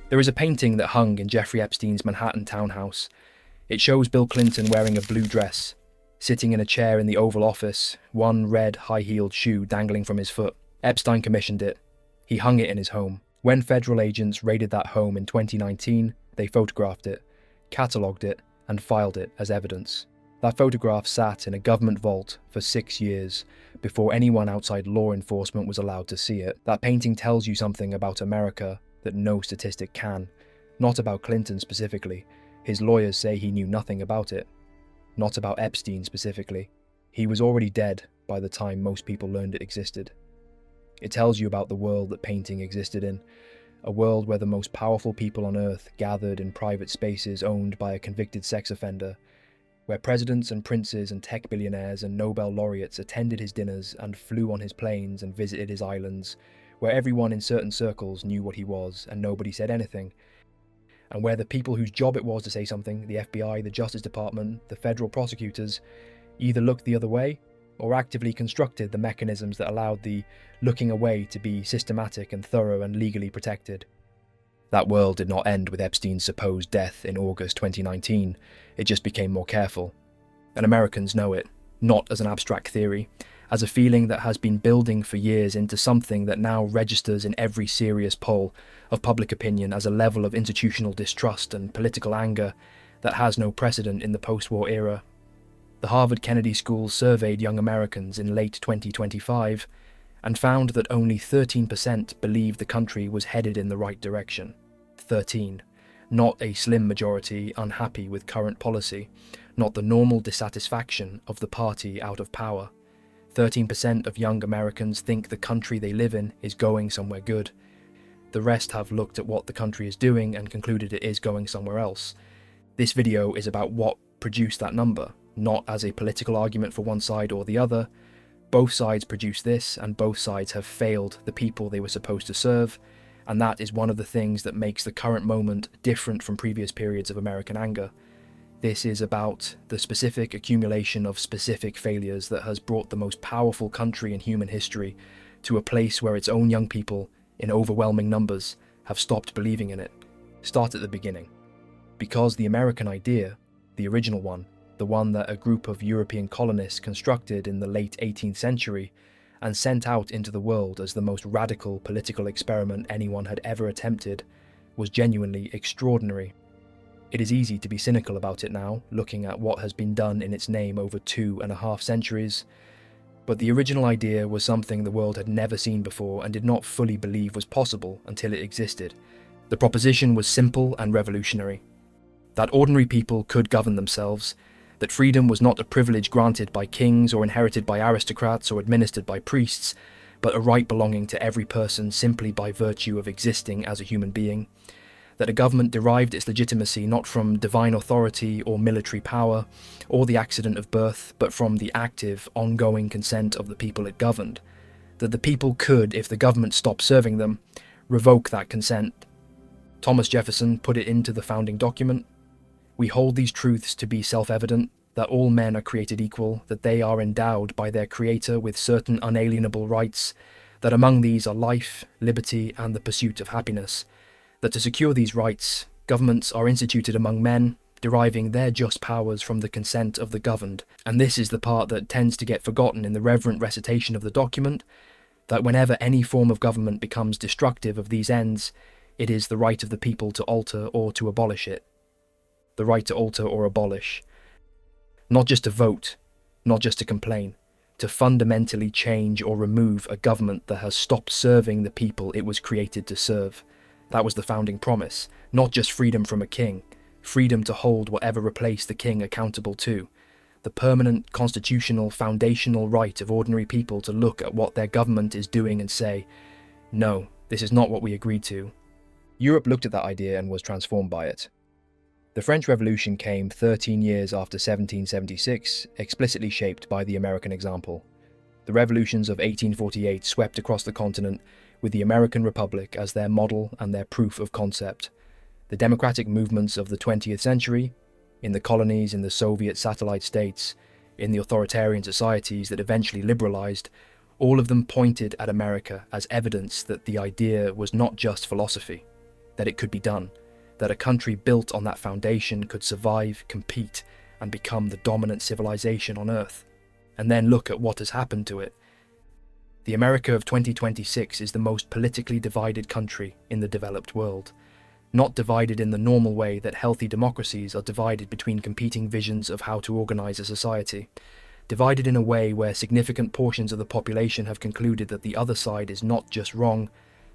There is a painting that hung in Jeffrey Epstein's Manhattan townhouse. It shows Bill Clinton wearing a blue dress, sitting in a chair in the Oval Office, one red high-heeled shoe dangling from his foot. Epstein commissioned it. He hung it in his home. When federal agents raided that home in 2019, they photographed it, catalogued it, and filed it as evidence. That photograph sat in a government vault for 6 years before anyone outside law enforcement was allowed to see it. That painting tells you something about America that no statistic can. Not about Clinton specifically. His lawyers say he knew nothing about it. Not about Epstein specifically. He was already dead by the time most people learned it existed. It tells you about the world that painting existed in, a world where the most powerful people on Earth gathered in private spaces owned by a convicted sex offender, where presidents and princes and tech billionaires and Nobel laureates attended his dinners and flew on his planes and visited his islands, where everyone in certain circles knew what he was and nobody said anything, and where the people whose job it was to say something, the FBI, the Justice Department, the federal prosecutors, either looked the other way or actively constructed the mechanisms that allowed the looking away to be systematic and thorough and legally protected. That world did not end with Epstein's supposed death in August 2019, it just became more careful. And Americans know it, not as an abstract theory, as a feeling that has been building for years into something that now registers in every serious poll of public opinion as a level of institutional distrust and political anger that has no precedent in the post-war era. The Harvard Kennedy School surveyed young Americans in late 2025 and found that only 13% believed the country was headed in the right direction. 13. Not a slim majority unhappy with current policy, not the normal dissatisfaction of the party out of power. 13% of young Americans think the country they live in is going somewhere good. The rest have looked at what the country is doing and concluded it is going somewhere else. This video is about what produced that number, not as a political argument for one side or the other. Both sides produce this, and both sides have failed the people they were supposed to serve, and that is one of the things that makes the current moment different from previous periods of American anger. This is about the specific accumulation of specific failures that has brought the most powerful country in human history to a place where its own young people, in overwhelming numbers, have stopped believing in it. Start at the beginning. Because the American idea, the original one, the one that a group of European colonists constructed in the late 18th century and sent out into the world as the most radical political experiment anyone had ever attempted, was genuinely extraordinary. It is easy to be cynical about it now, looking at what has been done in its name over 2.5 centuries, but the original idea was something the world had never seen before and did not fully believe was possible until it existed. The proposition was simple and revolutionary. That ordinary people could govern themselves, that freedom was not a privilege granted by kings or inherited by aristocrats or administered by priests, but a right belonging to every person simply by virtue of existing as a human being, that a government derived its legitimacy not from divine authority or military power or the accident of birth, but from the active, ongoing consent of the people it governed, that the people could, if the government stopped serving them, revoke that consent. Thomas Jefferson put it into the founding document. We hold these truths to be self-evident, that all men are created equal, that they are endowed by their Creator with certain unalienable rights, that among these are life, liberty, and the pursuit of happiness, that to secure these rights, governments are instituted among men, deriving their just powers from the consent of the governed. And this is the part that tends to get forgotten in the reverent recitation of the document, that whenever any form of government becomes destructive of these ends, it is the right of the people to alter or to abolish it. The right to alter or abolish. Not just to vote, not just to complain, to fundamentally change or remove a government that has stopped serving the people it was created to serve. That was the founding promise, not just freedom from a king, freedom to hold whatever replaced the king accountable to, the permanent, constitutional, foundational right of ordinary people to look at what their government is doing and say, no, this is not what we agreed to. Europe looked at that idea and was transformed by it. The French Revolution came 13 years after 1776, explicitly shaped by the American example. The revolutions of 1848 swept across the continent with the American Republic as their model and their proof of concept. The democratic movements of the 20th century, in the colonies, in the Soviet satellite states, in the authoritarian societies that eventually liberalized, all of them pointed at America as evidence that the idea was not just philosophy. that it could be done, that a country built on that foundation could survive, compete, and become the dominant civilization on Earth. And then look at what has happened to it. The America of 2026 is the most politically divided country in the developed world. Not divided in the normal way that healthy democracies are divided between competing visions of how to organize a society. Divided in a way where significant portions of the population have concluded that the other side is not just wrong,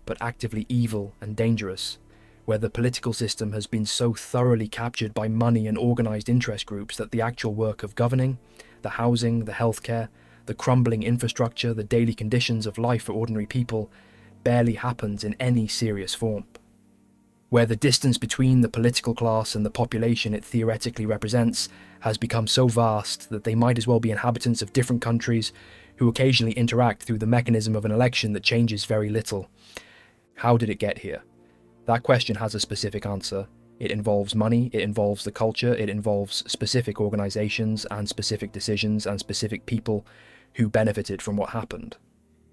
but actively evil and dangerous. Where the political system has been so thoroughly captured by money and organized interest groups that the actual work of governing, the housing, the healthcare, the crumbling infrastructure, the daily conditions of life for ordinary people, barely happens in any serious form. Where the distance between the political class and the population it theoretically represents has become so vast that they might as well be inhabitants of different countries who occasionally interact through the mechanism of an election that changes very little. How did it get here? That question has a specific answer. It involves money, it involves the culture, it involves specific organizations and specific decisions and specific people who benefited from what happened.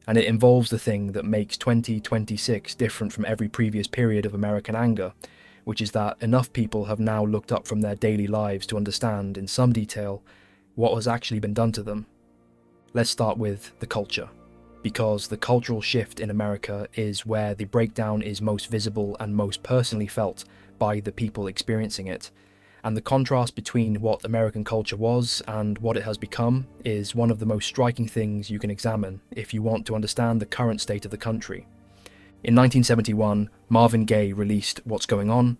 And it involves the thing that makes 2026 different from every previous period of American anger, which is that enough people have now looked up from their daily lives to understand in some detail what has actually been done to them. Let's start with the culture, because the cultural shift in America is where the breakdown is most visible and most personally felt by the people experiencing it. And the contrast between what American culture was and what it has become is one of the most striking things you can examine if you want to understand the current state of the country. In 1971, Marvin Gaye released What's Going On.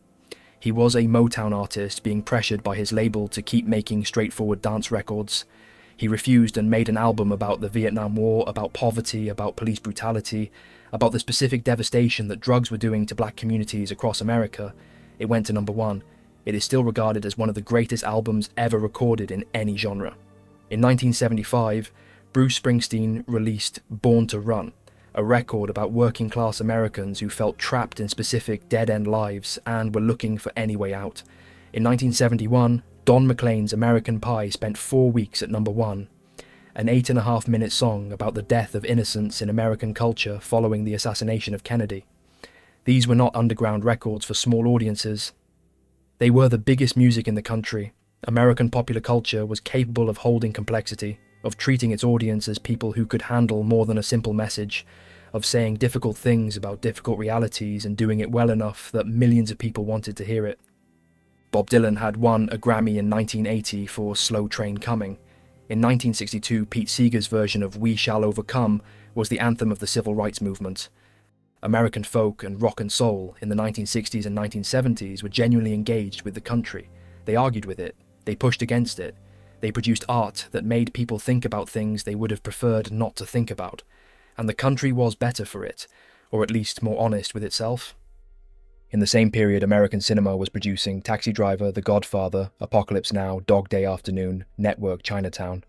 He was a Motown artist being pressured by his label to keep making straightforward dance records. He refused and made an album about the Vietnam War, about poverty, about police brutality, about the specific devastation that drugs were doing to black communities across America. It went to number one. It is still regarded as one of the greatest albums ever recorded in any genre. In 1975, Bruce Springsteen released Born to Run, a record about working-class Americans who felt trapped in specific dead-end lives and were looking for any way out. In 1971, Don McLean's American Pie spent 4 weeks at number one, an 8.5-minute song about the death of innocence in American culture following the assassination of Kennedy. These were not underground records for small audiences. They were the biggest music in the country. American popular culture was capable of holding complexity, of treating its audience as people who could handle more than a simple message, of saying difficult things about difficult realities and doing it well enough that millions of people wanted to hear it. Bob Dylan had won a Grammy in 1980 for Slow Train Coming. In 1962, Pete Seeger's version of We Shall Overcome was the anthem of the civil rights movement. American folk and rock and soul in the 1960s and 1970s were genuinely engaged with the country. They argued with it. They pushed against it. They produced art that made people think about things they would have preferred not to think about. And the country was better for it, or at least more honest with itself. In the same period, American cinema was producing Taxi Driver, The Godfather, Apocalypse Now, Dog Day Afternoon, Network, Chinatown.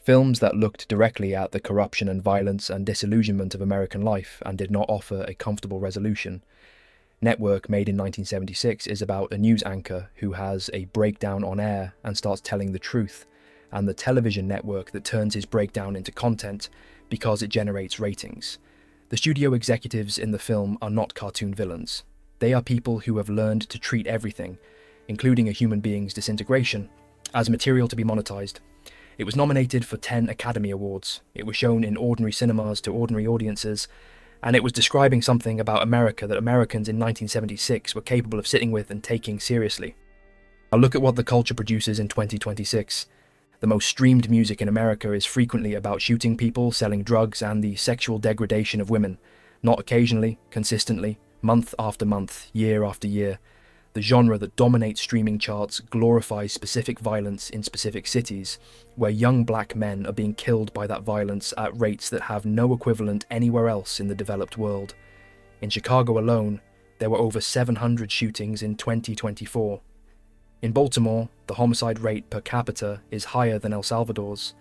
Films that looked directly at the corruption and violence and disillusionment of American life and did not offer a comfortable resolution. Network, made in 1976, is about a news anchor who has a breakdown on air and starts telling the truth, and the television network that turns his breakdown into content because it generates ratings. The studio executives in the film are not cartoon villains. They are people who have learned to treat everything, including a human being's disintegration, as material to be monetized. It was nominated for 10 Academy Awards. It was shown in ordinary cinemas to ordinary audiences, and it was describing something about America that Americans in 1976 were capable of sitting with and taking seriously. Now look at what the culture produces in 2026. The most streamed music in America is frequently about shooting people, selling drugs, and the sexual degradation of women. Not occasionally, consistently, month after month, year after year. The genre that dominates streaming charts glorifies specific violence in specific cities, where young black men are being killed by that violence at rates that have no equivalent anywhere else in the developed world. In Chicago alone, there were over 700 shootings in 2024. In Baltimore, the homicide rate per capita is higher than El Salvador's.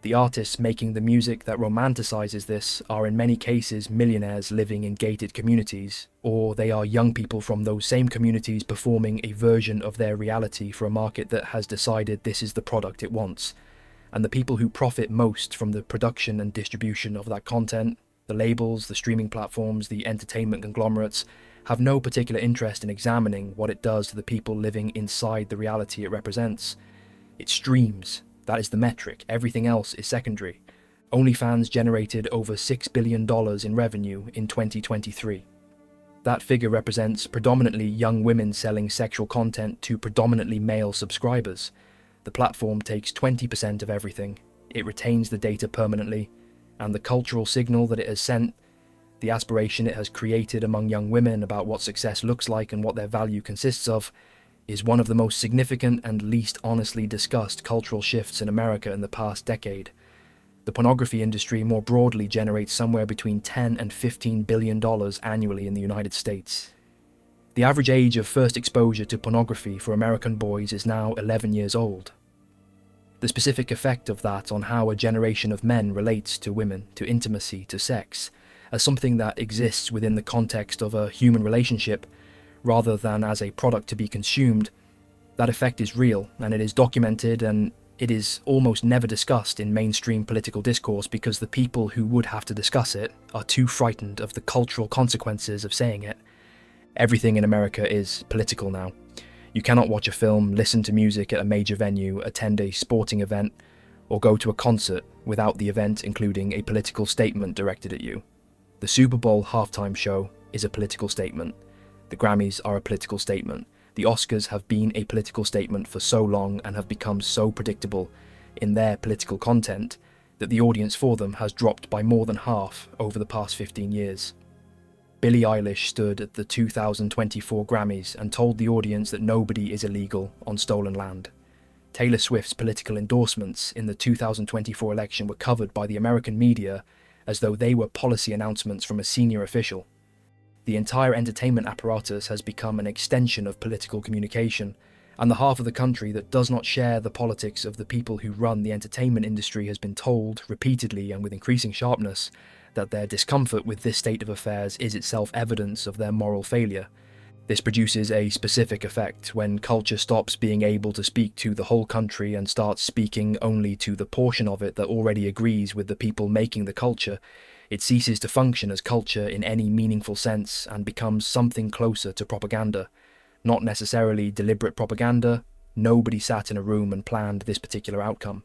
The artists making the music that romanticizes this are in many cases millionaires living in gated communities, or they are young people from those same communities performing a version of their reality for a market that has decided this is the product it wants. And the people who profit most from the production and distribution of that content, the labels, the streaming platforms, the entertainment conglomerates, have no particular interest in examining what it does to the people living inside the reality it represents. It streams. That is the metric. Everything else is secondary. OnlyFans generated over $6 billion in revenue in 2023. That figure represents predominantly young women selling sexual content to predominantly male subscribers. The platform takes 20% of everything. It retains the data permanently, and the cultural signal that it has sent, the aspiration it has created among young women about what success looks like and what their value consists of, is one of the most significant and least honestly discussed cultural shifts in America in the past decade. The pornography industry more broadly generates somewhere between $10 and $15 billion annually in the United States. The average age of first exposure to pornography for American boys is now 11 years old. The specific effect of that on how a generation of men relates to women, to intimacy, to sex, as something that exists within the context of a human relationship, rather than as a product to be consumed, that effect is real, and it is documented, and it is almost never discussed in mainstream political discourse because the people who would have to discuss it are too frightened of the cultural consequences of saying it. Everything in America is political now. You cannot watch a film, listen to music at a major venue, attend a sporting event, or go to a concert without the event including a political statement directed at you. The Super Bowl halftime show is a political statement. The Grammys are a political statement. The Oscars have been a political statement for so long and have become so predictable in their political content that the audience for them has dropped by more than half over the past 15 years. Billie Eilish stood at the 2024 Grammys and told the audience that nobody is illegal on stolen land. Taylor Swift's political endorsements in the 2024 election were covered by the American media as though they were policy announcements from a senior official. The entire entertainment apparatus has become an extension of political communication, and the half of the country that does not share the politics of the people who run the entertainment industry has been told, repeatedly and with increasing sharpness, that their discomfort with this state of affairs is itself evidence of their moral failure. This produces a specific effect when culture stops being able to speak to the whole country and starts speaking only to the portion of it that already agrees with the people making the culture. It ceases to function as culture in any meaningful sense and becomes something closer to propaganda. Not necessarily deliberate propaganda. Nobody sat in a room and planned this particular outcome.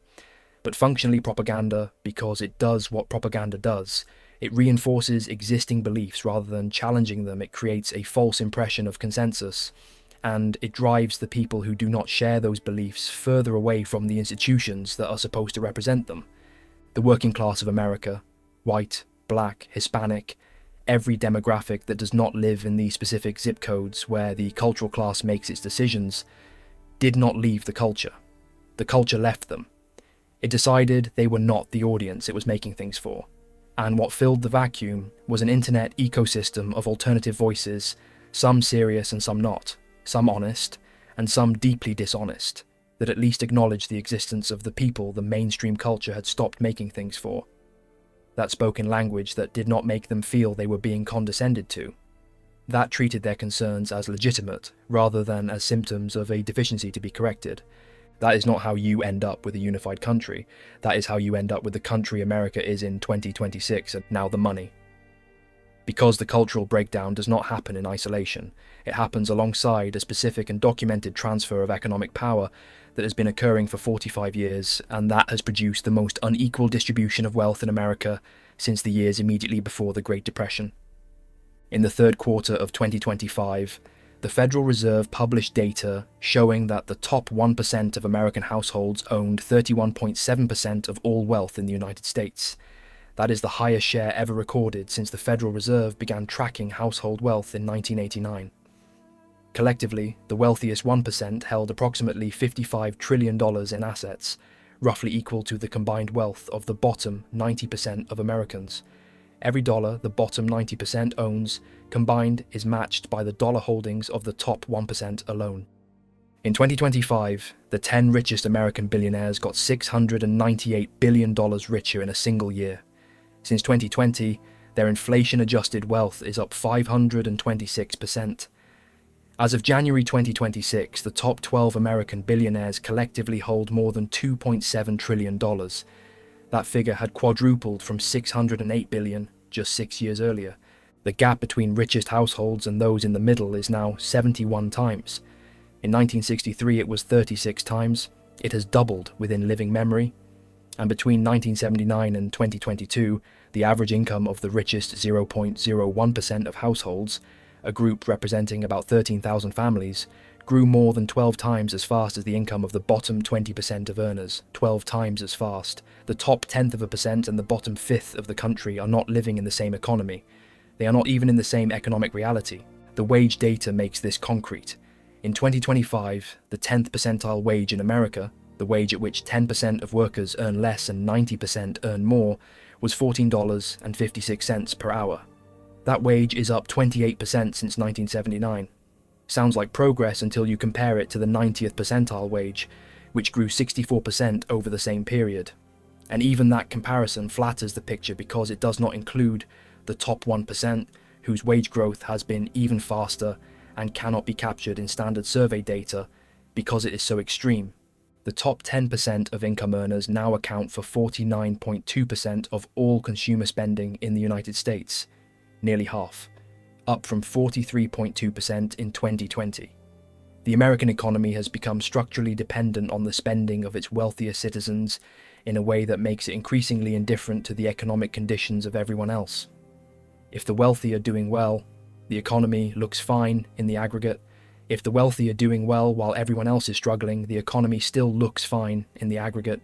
But functionally propaganda because it does what propaganda does. It reinforces existing beliefs rather than challenging them. It creates a false impression of consensus. And it drives the people who do not share those beliefs further away from the institutions that are supposed to represent them. The working class of America, white, black, Hispanic, every demographic that does not live in the specific zip codes where the cultural class makes its decisions, did not leave the culture. The culture left them. It decided they were not the audience it was making things for. And what filled the vacuum was an internet ecosystem of alternative voices, some serious and some not, some honest and some deeply dishonest, that at least acknowledged the existence of the people the mainstream culture had stopped making things for. That spoken language that did not make them feel they were being condescended to. That treated their concerns as legitimate, rather than as symptoms of a deficiency to be corrected. That is not how you end up with a unified country. That is how you end up with the country America is in 2026, and now the money. Because the cultural breakdown does not happen in isolation, it happens alongside a specific and documented transfer of economic power that has been occurring for 45 years, and that has produced the most unequal distribution of wealth in America since the years immediately before the Great Depression. In the third quarter of 2025, the Federal Reserve published data showing that the top 1% of American households owned 31.7% of all wealth in the United States. That is the highest share ever recorded since the Federal Reserve began tracking household wealth in 1989. Collectively, the wealthiest 1% held approximately $55 trillion in assets, roughly equal to the combined wealth of the bottom 90% of Americans. Every dollar the bottom 90% owns, combined, is matched by the dollar holdings of the top 1% alone. In 2025, the 10 richest American billionaires got $698 billion richer in a single year. Since 2020, their inflation-adjusted wealth is up 526%. As of January 2026, the top 12 American billionaires collectively hold more than $2.7 trillion. That figure had quadrupled from $608 billion just 6 years earlier. The gap between richest households and those in the middle is now 71 times. In 1963 it was 36 times. It has doubled within living memory. And between 1979 and 2022, the average income of the richest 0.01% of households, a group representing about 13,000 families, grew more than 12 times as fast as the income of the bottom 20% of earners, 12 times as fast. The top 0.1% and the bottom 1/5 of the country are not living in the same economy. They are not even in the same economic reality. The wage data makes this concrete. In 2025, the 10th percentile wage in America, the wage at which 10% of workers earn less and 90% earn more, was $14.56 per hour. That wage is up 28% since 1979. Sounds like progress until you compare it to the 90th percentile wage, which grew 64% over the same period. And even that comparison flatters the picture because it does not include the top 1%, whose wage growth has been even faster and cannot be captured in standard survey data because it is so extreme. The top 10% of income earners now account for 49.2% of all consumer spending in the United States, nearly half, up from 43.2% in 2020. The American economy has become structurally dependent on the spending of its wealthier citizens in a way that makes it increasingly indifferent to the economic conditions of everyone else. If the wealthy are doing well, the economy looks fine in the aggregate. If the wealthy are doing well while everyone else is struggling, the economy still looks fine in the aggregate.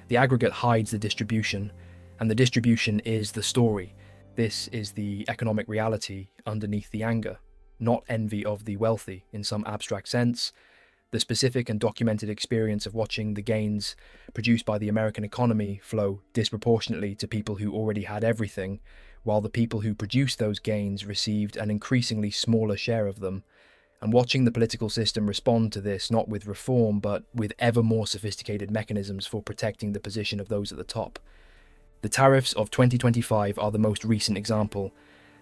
The aggregate hides the distribution, and the distribution is the story. This is the economic reality underneath the anger, not envy of the wealthy in some abstract sense. The specific and documented experience of watching the gains produced by the American economy flow disproportionately to people who already had everything, while the people who produced those gains received an increasingly smaller share of them. And watching the political system respond to this not with reform but with ever more sophisticated mechanisms for protecting the position of those at the top. The tariffs of 2025 are the most recent example.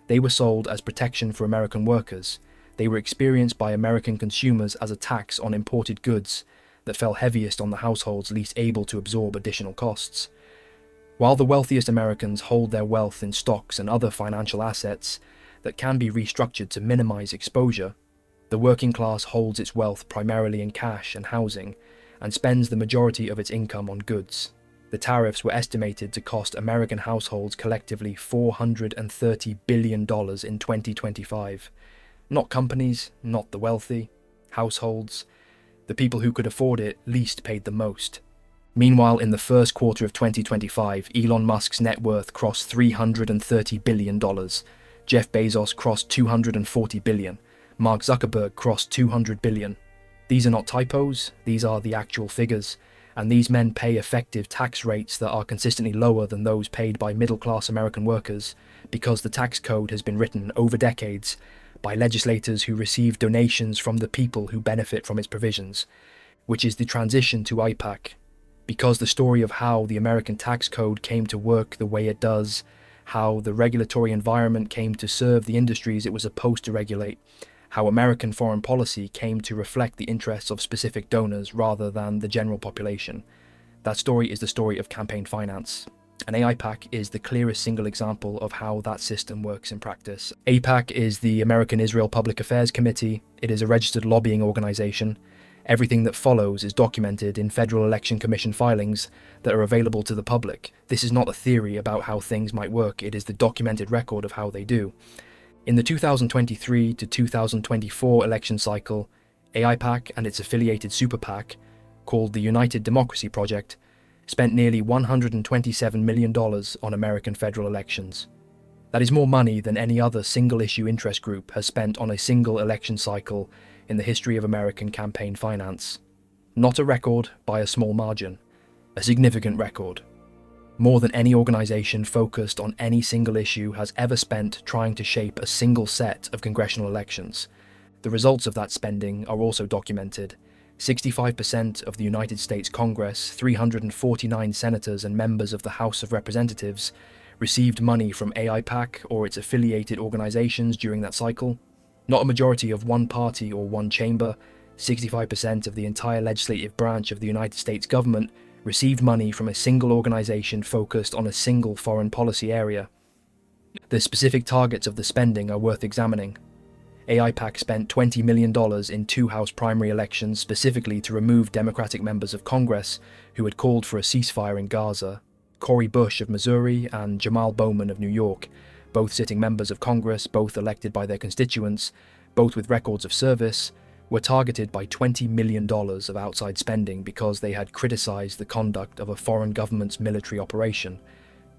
They were sold as protection for American workers. They were experienced by American consumers as a tax on imported goods that fell heaviest on the households least able to absorb additional costs. While the wealthiest Americans hold their wealth in stocks and other financial assets that can be restructured to minimize exposure, the working class holds its wealth primarily in cash and housing and spends the majority of its income on goods. The tariffs were estimated to cost American households collectively $430 billion in 2025. Not companies, not the wealthy, households. The people who could afford it least paid the most. Meanwhile, in the first quarter of 2025, Elon Musk's net worth crossed $330 billion. Jeff Bezos crossed $240 billion. Mark Zuckerberg crossed $200 billion. These are not typos, these are the actual figures. And these men pay effective tax rates that are consistently lower than those paid by middle-class American workers because the tax code has been written over decades by legislators who receive donations from the people who benefit from its provisions, which is the transition to AIPAC. Because the story of how the American tax code came to work the way it does, how the regulatory environment came to serve the industries it was supposed to regulate, how American foreign policy came to reflect the interests of specific donors rather than the general population. That story is the story of campaign finance. And AIPAC is the clearest single example of how that system works in practice. AIPAC is the American Israel Public Affairs Committee. It is a registered lobbying organization. Everything that follows is documented in Federal Election Commission filings that are available to the public. This is not a theory about how things might work, it is the documented record of how they do. In the 2023 to 2024 election cycle, AIPAC and its affiliated super PAC, called the United Democracy Project, spent nearly $127 million on American federal elections. That is more money than any other single-issue interest group has spent on a single election cycle in the history of American campaign finance. Not a record by a small margin, a significant record. More than any organization focused on any single issue has ever spent trying to shape a single set of congressional elections. The results of that spending are also documented. 65% of the United States Congress, 349 senators and members of the House of Representatives, received money from AIPAC or its affiliated organizations during that cycle. Not a majority of one party or one chamber, 65% of the entire legislative branch of the United States government received money from a single organization focused on a single foreign policy area. The specific targets of the spending are worth examining. AIPAC spent $20 million in two House primary elections specifically to remove Democratic members of Congress who had called for a ceasefire in Gaza. Cori Bush of Missouri and Jamal Bowman of New York, both sitting members of Congress, both elected by their constituents, both with records of service, were targeted by $20 million of outside spending because they had criticized the conduct of a foreign government's military operation.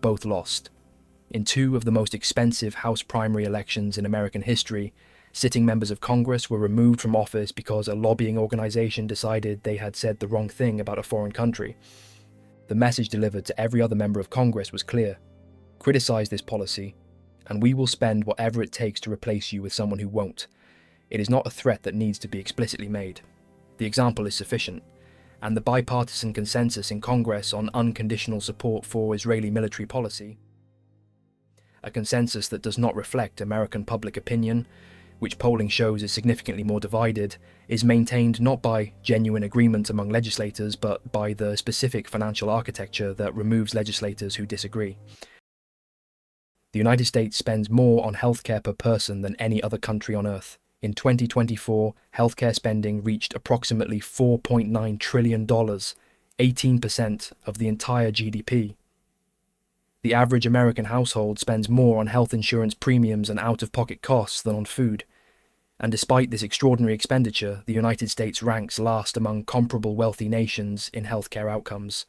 Both lost. In two of the most expensive House primary elections in American history, sitting members of Congress were removed from office because a lobbying organization decided they had said the wrong thing about a foreign country. The message delivered to every other member of Congress was clear. Criticize this policy, and we will spend whatever it takes to replace you with someone who won't. It is not a threat that needs to be explicitly made. The example is sufficient, and the bipartisan consensus in Congress on unconditional support for Israeli military policy, a consensus that does not reflect American public opinion, which polling shows is significantly more divided, is maintained not by genuine agreement among legislators, but by the specific financial architecture that removes legislators who disagree. The United States spends more on healthcare per person than any other country on Earth. In 2024, healthcare spending reached approximately $4.9 trillion, 18% of the entire GDP. The average American household spends more on health insurance premiums and out-of-pocket costs than on food. And despite this extraordinary expenditure, the United States ranks last among comparable wealthy nations in healthcare outcomes,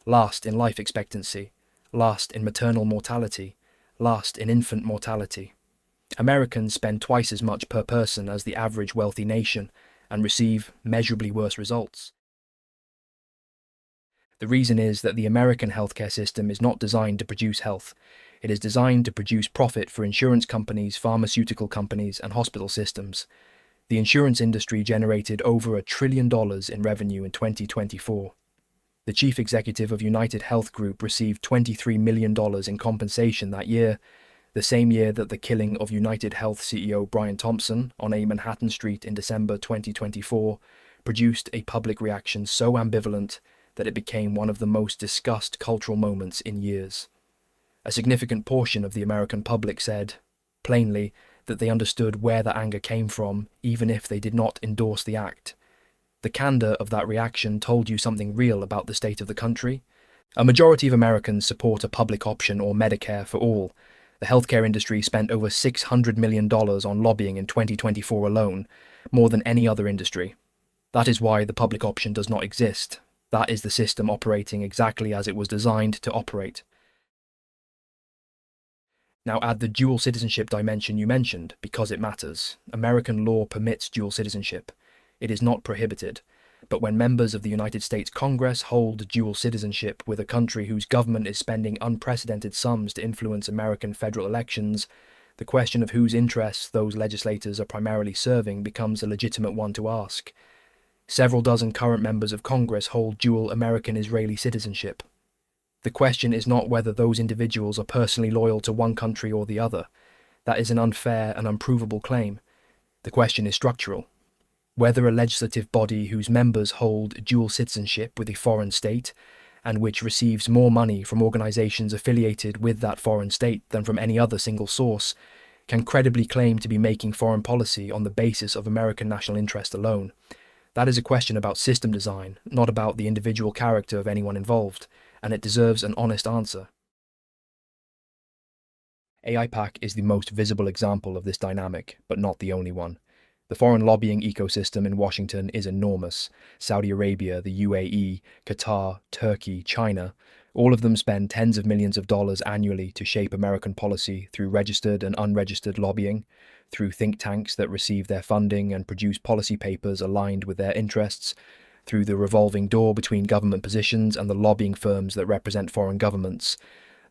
last in life expectancy, last in maternal mortality, last in infant mortality. Americans spend twice as much per person as the average wealthy nation and receive measurably worse results. The reason is that the American healthcare system is not designed to produce health. It is designed to produce profit for insurance companies, pharmaceutical companies, and hospital systems. The insurance industry generated over $1 trillion in revenue in 2024. The chief executive of United Health Group received $23 million in compensation that year, the same year that the killing of United Health CEO Brian Thompson on a Manhattan street in December 2024 produced a public reaction so ambivalent that it became one of the most discussed cultural moments in years. A significant portion of the American public said, plainly, that they understood where the anger came from, even if they did not endorse the act. The candor of that reaction told you something real about the state of the country. A majority of Americans support a public option or Medicare for all. The healthcare industry spent over $600 million on lobbying in 2024 alone, more than any other industry. That is why the public option does not exist. That is the system operating exactly as it was designed to operate. Now add the dual citizenship dimension you mentioned, because it matters. American law permits dual citizenship. It is not prohibited. But when members of the United States Congress hold dual citizenship with a country whose government is spending unprecedented sums to influence American federal elections, the question of whose interests those legislators are primarily serving becomes a legitimate one to ask. Several dozen current members of Congress hold dual American-Israeli citizenship. The question is not whether those individuals are personally loyal to one country or the other. That is an unfair and unprovable claim. The question is structural. Whether a legislative body whose members hold dual citizenship with a foreign state, and which receives more money from organizations affiliated with that foreign state than from any other single source, can credibly claim to be making foreign policy on the basis of American national interest alone. That is a question about system design, not about the individual character of anyone involved, and it deserves an honest answer. AIPAC is the most visible example of this dynamic, but not the only one. The foreign lobbying ecosystem in Washington is enormous. Saudi Arabia, the UAE, Qatar, Turkey, China, all of them spend tens of millions of dollars annually to shape American policy through registered and unregistered lobbying, through think tanks that receive their funding and produce policy papers aligned with their interests, through the revolving door between government positions and the lobbying firms that represent foreign governments.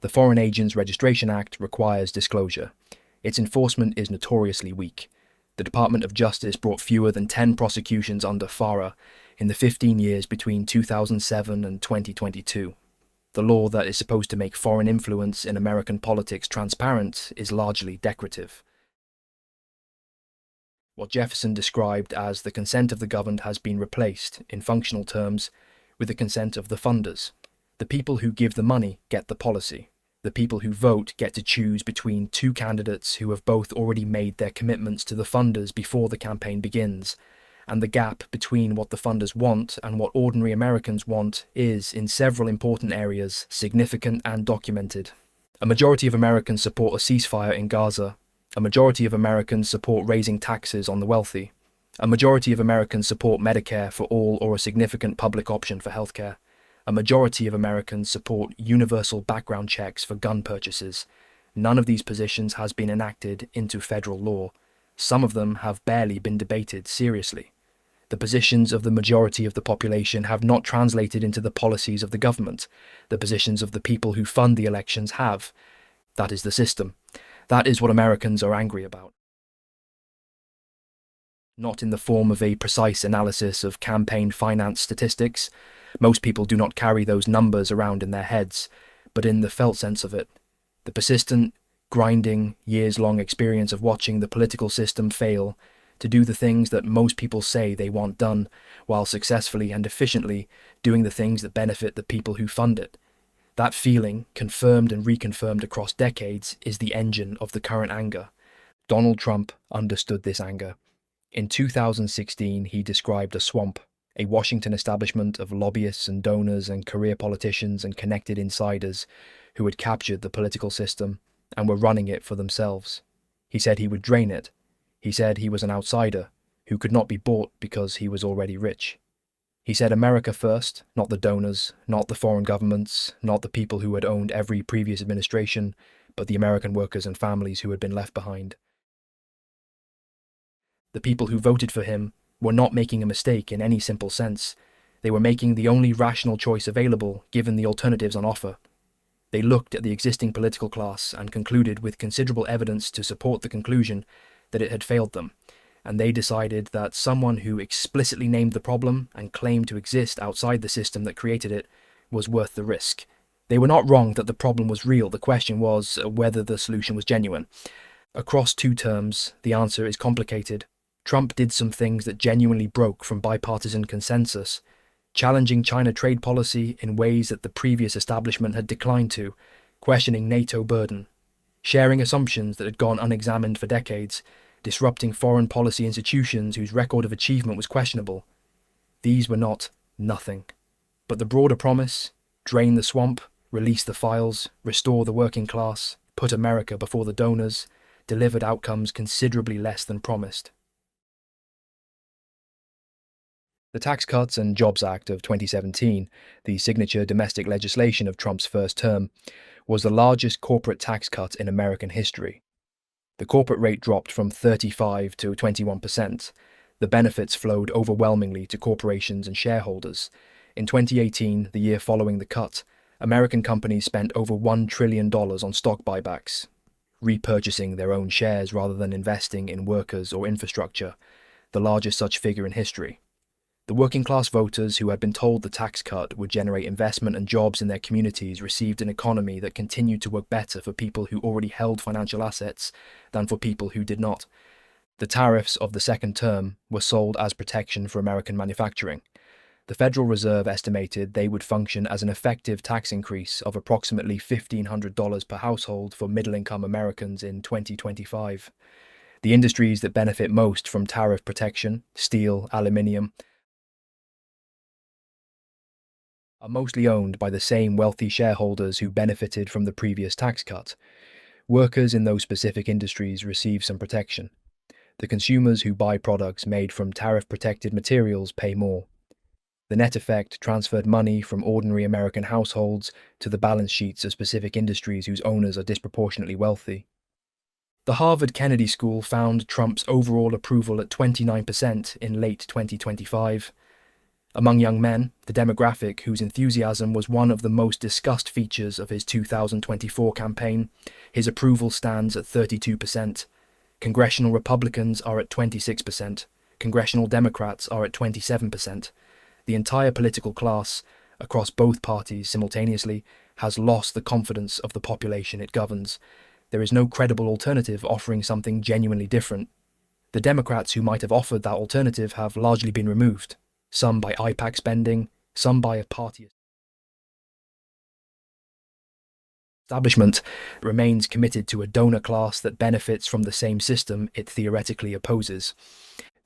The Foreign Agents Registration Act requires disclosure. Its enforcement is notoriously weak. The Department of Justice brought fewer than 10 prosecutions under FARA in the 15 years between 2007 and 2022. The law that is supposed to make foreign influence in American politics transparent is largely decorative. What Jefferson described as the consent of the governed has been replaced, in functional terms, with the consent of the funders. The people who give the money get the policy. The people who vote get to choose between two candidates who have both already made their commitments to the funders before the campaign begins, and the gap between what the funders want and what ordinary Americans want is, in several important areas, significant and documented. A majority of Americans support a ceasefire in Gaza. A majority of Americans support raising taxes on the wealthy. A majority of Americans support Medicare for all or a significant public option for healthcare. A majority of Americans support universal background checks for gun purchases. None of these positions has been enacted into federal law. Some of them have barely been debated seriously. The positions of the majority of the population have not translated into the policies of the government. The positions of the people who fund the elections have. That is the system. That is what Americans are angry about. Not in the form of a precise analysis of campaign finance statistics. Most people do not carry those numbers around in their heads, but in the felt sense of it. The persistent, grinding, years-long experience of watching the political system fail to do the things that most people say they want done, while successfully and efficiently doing the things that benefit the people who fund it. That feeling, confirmed and reconfirmed across decades, is the engine of the current anger. Donald Trump understood this anger. In 2016, he described a swamp, a Washington establishment of lobbyists and donors and career politicians and connected insiders who had captured the political system and were running it for themselves. He said he would drain it. He said he was an outsider who could not be bought because he was already rich. He said America first, not the donors, not the foreign governments, not the people who had owned every previous administration, but the American workers and families who had been left behind. The people who voted for him were not making a mistake in any simple sense. They were making the only rational choice available given the alternatives on offer. They looked at the existing political class and concluded with considerable evidence to support the conclusion that it had failed them, and they decided that someone who explicitly named the problem and claimed to exist outside the system that created it was worth the risk. They were not wrong that the problem was real. The question was whether the solution was genuine. Across two terms, the answer is complicated. Trump did some things that genuinely broke from bipartisan consensus, challenging China trade policy in ways that the previous establishment had declined to, questioning NATO burden, sharing assumptions that had gone unexamined for decades, disrupting foreign policy institutions whose record of achievement was questionable. These were not nothing. But the broader promise, drain the swamp, release the files, restore the working class, put America before the donors, delivered outcomes considerably less than promised. The Tax Cuts and Jobs Act of 2017, the signature domestic legislation of Trump's first term, was the largest corporate tax cut in American history. The corporate rate dropped from 35% to 21%. The benefits flowed overwhelmingly to corporations and shareholders. In 2018, the year following the cut, American companies spent over $1 trillion on stock buybacks, repurchasing their own shares rather than investing in workers or infrastructure, the largest such figure in history. The working-class voters who had been told the tax cut would generate investment and jobs in their communities received an economy that continued to work better for people who already held financial assets than for people who did not. The tariffs of the second term were sold as protection for American manufacturing. The Federal Reserve estimated they would function as an effective tax increase of approximately $1,500 per household for middle-income Americans in 2025. The industries that benefit most from tariff protection, steel, aluminium, are mostly owned by the same wealthy shareholders who benefited from the previous tax cut. Workers in those specific industries receive some protection. The consumers who buy products made from tariff-protected materials pay more. The net effect transferred money from ordinary American households to the balance sheets of specific industries whose owners are disproportionately wealthy. The Harvard Kennedy School found Trump's overall approval at 29% in late 2025. Among young men, the demographic whose enthusiasm was one of the most discussed features of his 2024 campaign, his approval stands at 32%. Congressional Republicans are at 26%. Congressional Democrats are at 27%. The entire political class, across both parties simultaneously, has lost the confidence of the population it governs. There is no credible alternative offering something genuinely different. The Democrats who might have offered that alternative have largely been removed. Some by AIPAC spending, some by a party Establishment remains committed to a donor class that benefits from the same system it theoretically opposes.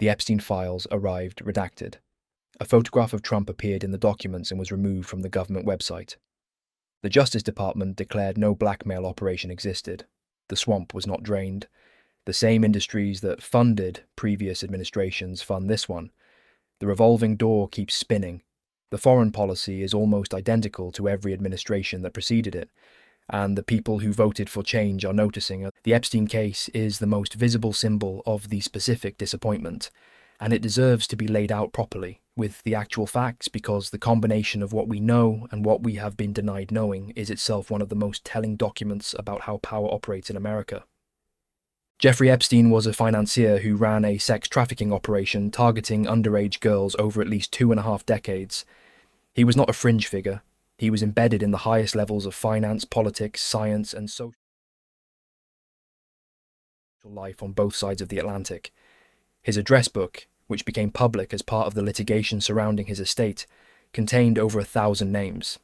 The Epstein files arrived redacted. A photograph of Trump appeared in the documents and was removed from the government website. The Justice Department declared no blackmail operation existed. The swamp was not drained. The same industries that funded previous administrations fund this one. The revolving door keeps spinning. The foreign policy is almost identical to every administration that preceded it, and the people who voted for change are noticing. The Epstein case is the most visible symbol of the specific disappointment, and it deserves to be laid out properly, with the actual facts, because the combination of what we know and what we have been denied knowing is itself one of the most telling documents about how power operates in America. Jeffrey Epstein was a financier who ran a sex trafficking operation targeting underage girls over at least 2.5 decades. He was not a fringe figure. He was embedded in the highest levels of finance, politics, science, and social life on both sides of the Atlantic. His address book, which became public as part of the litigation surrounding his estate, contained over 1,000 names.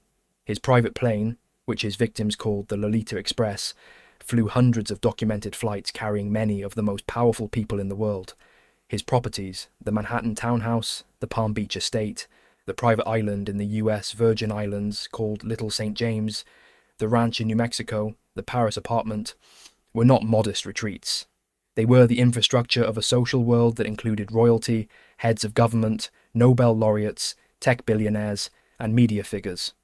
His private plane, which his victims called the Lolita Express, flew hundreds of documented flights carrying many of the most powerful people in the world. His properties, the Manhattan townhouse, the Palm Beach estate, the private island in the US Virgin Islands called Little St. James, the ranch in New Mexico, the Paris apartment, were not modest retreats. They were the infrastructure of a social world that included royalty, heads of government, Nobel laureates, tech billionaires, and media figures.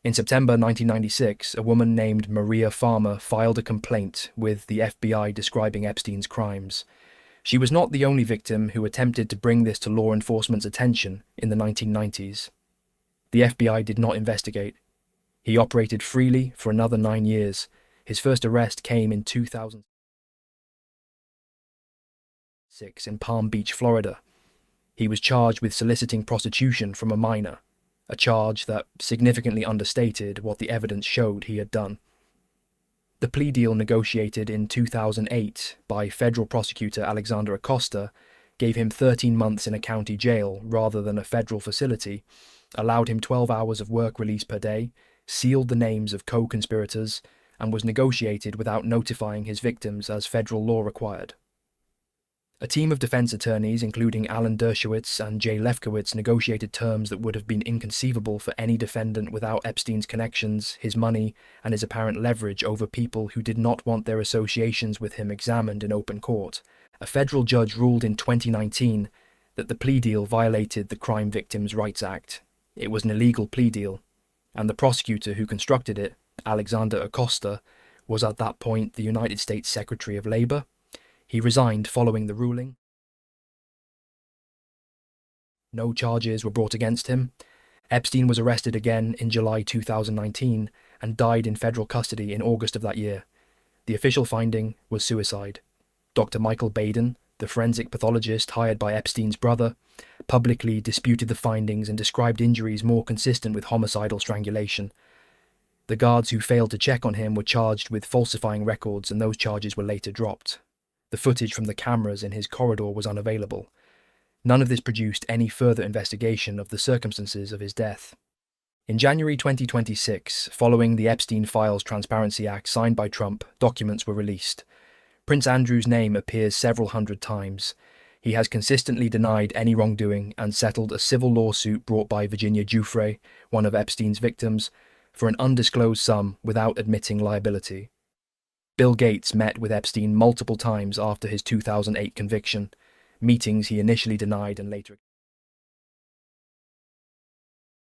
In September 1996, a woman named Maria Farmer filed a complaint with the FBI describing Epstein's crimes. She was not the only victim who attempted to bring this to law enforcement's attention in the 1990s. The FBI did not investigate. He operated freely for another 9 years. His first arrest came in 2006 in Palm Beach, Florida. He was charged with soliciting prostitution from a minor, a charge that significantly understated what the evidence showed he had done. The plea deal negotiated in 2008 by federal prosecutor Alexander Acosta gave him 13 months in a county jail rather than a federal facility, allowed him 12 hours of work release per day, sealed the names of co-conspirators, and was negotiated without notifying his victims as federal law required. A team of defense attorneys, including Alan Dershowitz and Jay Lefkowitz, negotiated terms that would have been inconceivable for any defendant without Epstein's connections, his money, and his apparent leverage over people who did not want their associations with him examined in open court. A federal judge ruled in 2019 that the plea deal violated the Crime Victims' Rights Act. It was an illegal plea deal, and the prosecutor who constructed it, Alexander Acosta, was at that point the United States Secretary of Labor. He resigned following the ruling. No charges were brought against him. Epstein was arrested again in July 2019 and died in federal custody in August of that year. The official finding was suicide. Dr. Michael Baden, the forensic pathologist hired by Epstein's brother, publicly disputed the findings and described injuries more consistent with homicidal strangulation. The guards who failed to check on him were charged with falsifying records, and those charges were later dropped. The footage from the cameras in his corridor was unavailable. None of this produced any further investigation of the circumstances of his death. In January 2026, following the Epstein Files Transparency Act signed by Trump, documents were released. Prince Andrew's name appears several hundred times. He has consistently denied any wrongdoing and settled a civil lawsuit brought by Virginia Giuffre, one of Epstein's victims, for an undisclosed sum without admitting liability. Bill Gates met with Epstein multiple times after his 2008 conviction, meetings he initially denied and later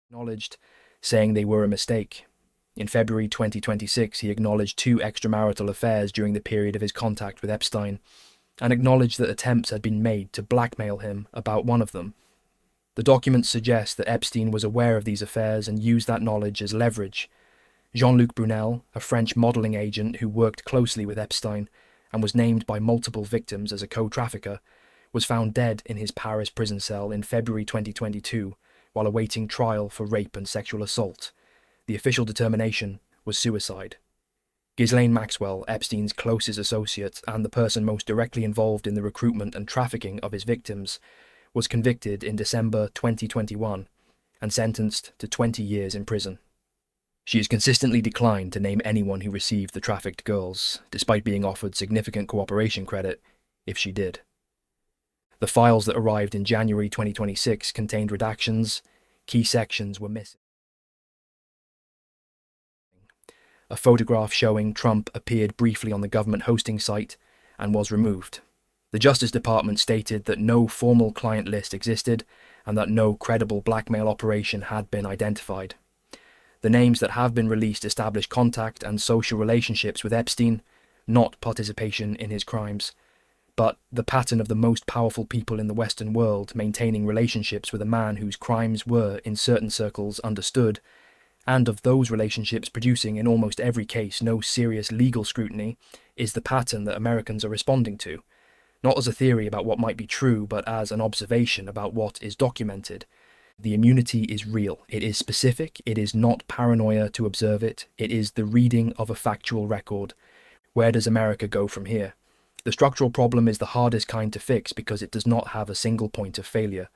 acknowledged, saying they were a mistake. In February 2026, he acknowledged 2 extramarital affairs during the period of his contact with Epstein, and acknowledged that attempts had been made to blackmail him about one of them. The documents suggest that Epstein was aware of these affairs and used that knowledge as leverage. Jean-Luc Brunel, a French modelling agent who worked closely with Epstein and was named by multiple victims as a co-trafficker, was found dead in his Paris prison cell in February 2022 while awaiting trial for rape and sexual assault. The official determination was suicide. Ghislaine Maxwell, Epstein's closest associate and the person most directly involved in the recruitment and trafficking of his victims, was convicted in December 2021 and sentenced to 20 years in prison. She has consistently declined to name anyone who received the trafficked girls, despite being offered significant cooperation credit if she did. The files that arrived in January 2026 contained redactions. Key sections were missing. A photograph showing Trump appeared briefly on the government hosting site and was removed. The Justice Department stated that no formal client list existed and that no credible blackmail operation had been identified. The names that have been released establish contact and social relationships with Epstein, not participation in his crimes. But the pattern of the most powerful people in the Western world maintaining relationships with a man whose crimes were, in certain circles, understood, and of those relationships producing in almost every case no serious legal scrutiny, is the pattern that Americans are responding to, not as a theory about what might be true, but as an observation about what is documented. The immunity is real. It is specific. It is not paranoia to observe it. It is the reading of a factual record. Where does America go from here? The structural problem is the hardest kind to fix because it does not have a single point of failure.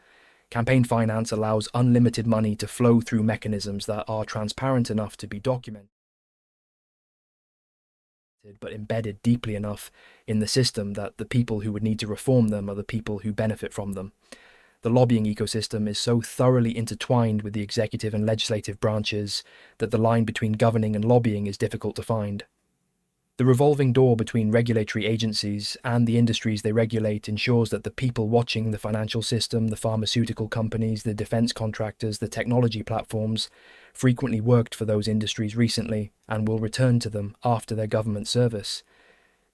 Campaign finance allows unlimited money to flow through mechanisms that are transparent enough to be documented, but embedded deeply enough in the system that the people who would need to reform them are the people who benefit from them. The lobbying ecosystem is so thoroughly intertwined with the executive and legislative branches that the line between governing and lobbying is difficult to find. The revolving door between regulatory agencies and the industries they regulate ensures that the people watching the financial system, the pharmaceutical companies, the defense contractors, the technology platforms, frequently worked for those industries recently and will return to them after their government service.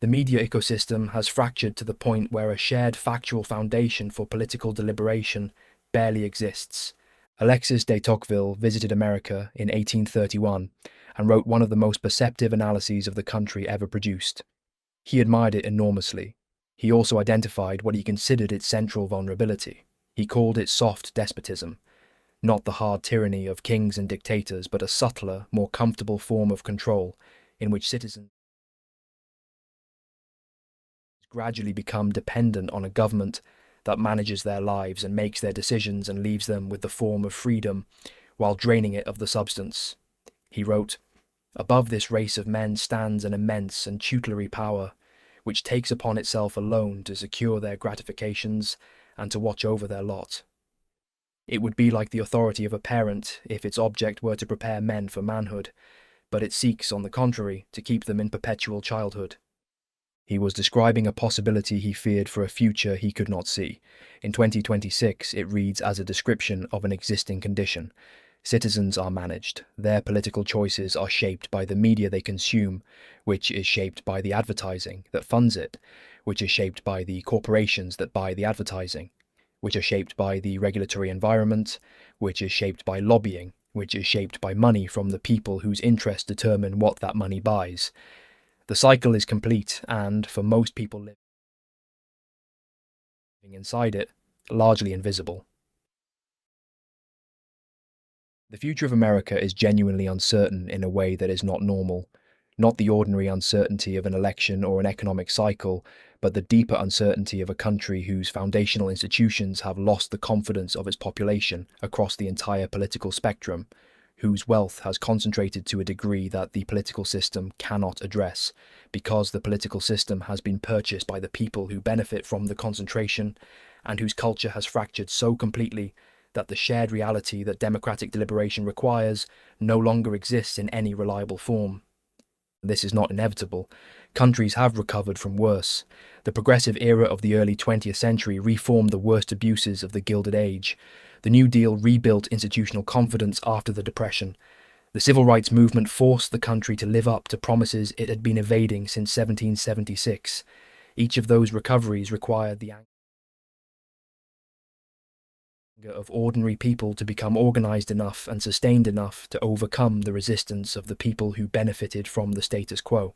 The media ecosystem has fractured to the point where a shared factual foundation for political deliberation barely exists. Alexis de Tocqueville visited America in 1831 and wrote one of the most perceptive analyses of the country ever produced. He admired it enormously. He also identified what he considered its central vulnerability. He called it soft despotism, not the hard tyranny of kings and dictators, but a subtler, more comfortable form of control in which citizens gradually become dependent on a government that manages their lives and makes their decisions and leaves them with the form of freedom while draining it of the substance. He wrote, "Above this race of men stands an immense and tutelary power, which takes upon itself alone to secure their gratifications and to watch over their lot. It would be like the authority of a parent if its object were to prepare men for manhood, but it seeks, on the contrary, to keep them in perpetual childhood." He was describing a possibility he feared for a future he could not see. In 2026, it reads as a description of an existing condition. Citizens are managed. Their political choices are shaped by the media they consume, which is shaped by the advertising that funds it, which is shaped by the corporations that buy the advertising, which are shaped by the regulatory environment, which is shaped by lobbying, which is shaped by money from the people whose interests determine what that money buys. The cycle is complete and, for most people living inside it, largely invisible. The future of America is genuinely uncertain in a way that is not normal. Not the ordinary uncertainty of an election or an economic cycle, but the deeper uncertainty of a country whose foundational institutions have lost the confidence of its population across the entire political spectrum, whose wealth has concentrated to a degree that the political system cannot address, because the political system has been purchased by the people who benefit from the concentration, and whose culture has fractured so completely that the shared reality that democratic deliberation requires no longer exists in any reliable form. This is not inevitable. Countries have recovered from worse. The progressive era of the early 20th century reformed the worst abuses of the Gilded Age. The New Deal rebuilt institutional confidence after the Depression. The Civil Rights Movement forced the country to live up to promises it had been evading since 1776. Each of those recoveries required the anger of ordinary people to become organized enough and sustained enough to overcome the resistance of the people who benefited from the status quo.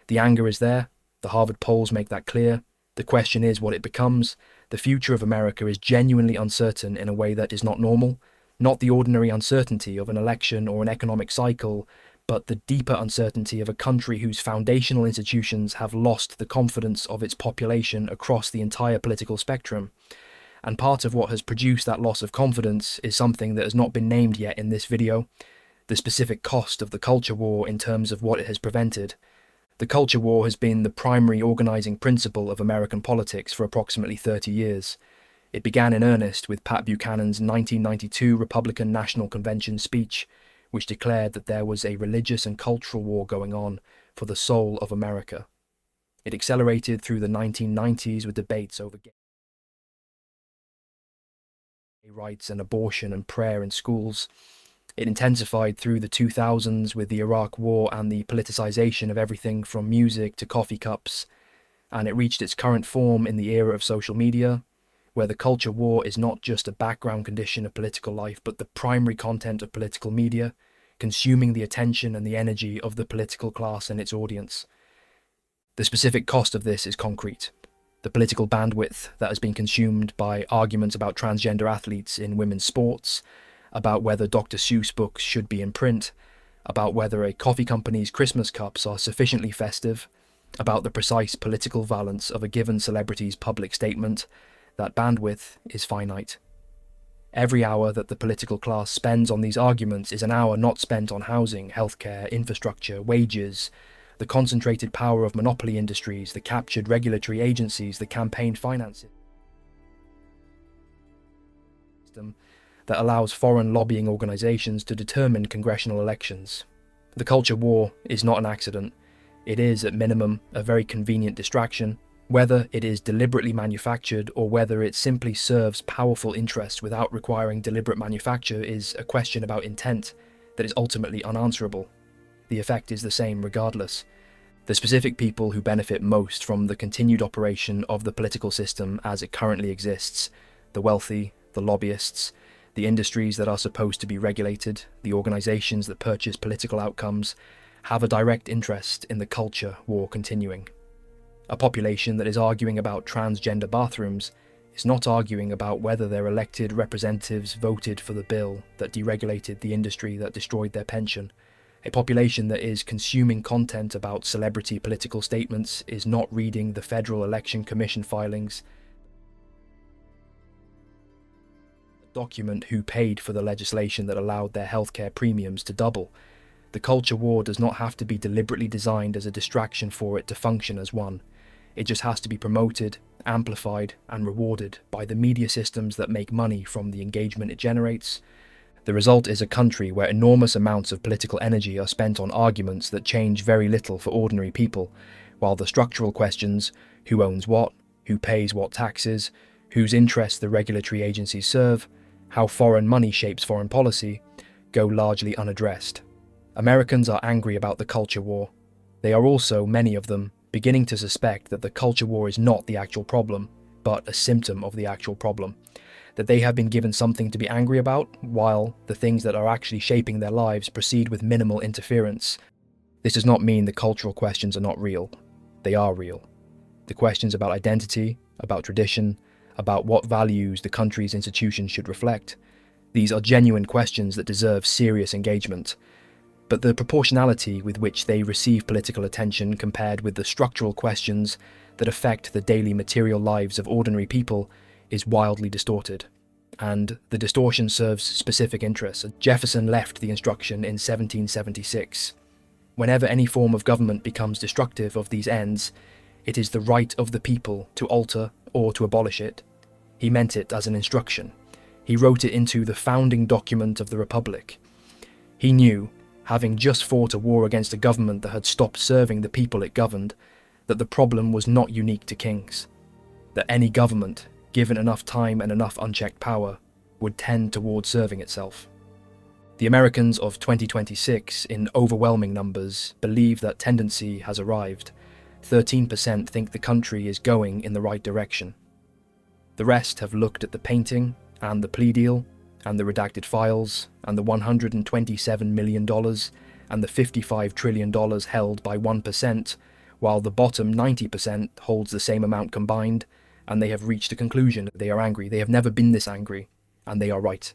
The anger is there. The Harvard polls make that clear. The question is what it becomes. The future of America is genuinely uncertain in a way that is not normal, not the ordinary uncertainty of an election or an economic cycle, but the deeper uncertainty of a country whose foundational institutions have lost the confidence of its population across the entire political spectrum. And part of what has produced that loss of confidence is something that has not been named yet in this video: the specific cost of the culture war in terms of what it has prevented. The culture war has been the primary organising principle of American politics for approximately 30 years. It began in earnest with Pat Buchanan's 1992 Republican National Convention speech, which declared that there was a religious and cultural war going on for the soul of America. It accelerated through the 1990s with debates over gay rights and abortion and prayer in schools. It intensified through the 2000s with the Iraq War and the politicization of everything from music to coffee cups, and it reached its current form in the era of social media, where the culture war is not just a background condition of political life, but the primary content of political media, consuming the attention and the energy of the political class and its audience. The specific cost of this is concrete. The political bandwidth that has been consumed by arguments about transgender athletes in women's sports, about whether Dr. Seuss books should be in print, about whether a coffee company's Christmas cups are sufficiently festive, about the precise political valence of a given celebrity's public statement. That bandwidth is finite. Every hour that the political class spends on these arguments is an hour not spent on housing, healthcare, infrastructure, wages, the concentrated power of monopoly industries, the captured regulatory agencies, the campaign finances that allows foreign lobbying organizations to determine congressional elections. The culture war is not an accident. It is, at minimum, a very convenient distraction. Whether it is deliberately manufactured or whether it simply serves powerful interests without requiring deliberate manufacture is a question about intent that is ultimately unanswerable. The effect is the same regardless. The specific people who benefit most from the continued operation of the political system as it currently exists, the wealthy, the lobbyists, the industries that are supposed to be regulated, the organizations that purchase political outcomes, have a direct interest in the culture war continuing. A population that is arguing about transgender bathrooms is not arguing about whether their elected representatives voted for the bill that deregulated the industry that destroyed their pension. A population that is consuming content about celebrity political statements is not reading the Federal Election Commission filings, document who paid for the legislation that allowed their healthcare premiums to double. The culture war does not have to be deliberately designed as a distraction for it to function as one. It just has to be promoted, amplified, and rewarded by the media systems that make money from the engagement it generates. The result is a country where enormous amounts of political energy are spent on arguments that change very little for ordinary people, while the structural questions, who owns what, who pays what taxes, whose interests the regulatory agencies serve, how foreign money shapes foreign policy, go largely unaddressed. Americans are angry about the culture war. They are also, many of them, beginning to suspect that the culture war is not the actual problem, but a symptom of the actual problem. That they have been given something to be angry about, while the things that are actually shaping their lives proceed with minimal interference. This does not mean the cultural questions are not real. They are real. The questions about identity, about tradition, about what values the country's institutions should reflect. These are genuine questions that deserve serious engagement. But the proportionality with which they receive political attention compared with the structural questions that affect the daily material lives of ordinary people is wildly distorted. And the distortion serves specific interests. Jefferson left the instruction in 1776. Whenever any form of government becomes destructive of these ends, it is the right of the people to alter or to abolish it. He meant it as an instruction. He wrote it into the founding document of the Republic. He knew, having just fought a war against a government that had stopped serving the people it governed, that the problem was not unique to kings. That any government, given enough time and enough unchecked power, would tend toward serving itself. The Americans of 2026, in overwhelming numbers, believe that tendency has arrived. 13% think the country is going in the right direction. The rest have looked at the painting and the plea deal and the redacted files and the $127 million and the $55 trillion held by 1%, while the bottom 90% holds the same amount combined, and they have reached a conclusion. They are angry. They have never been this angry, and they are right.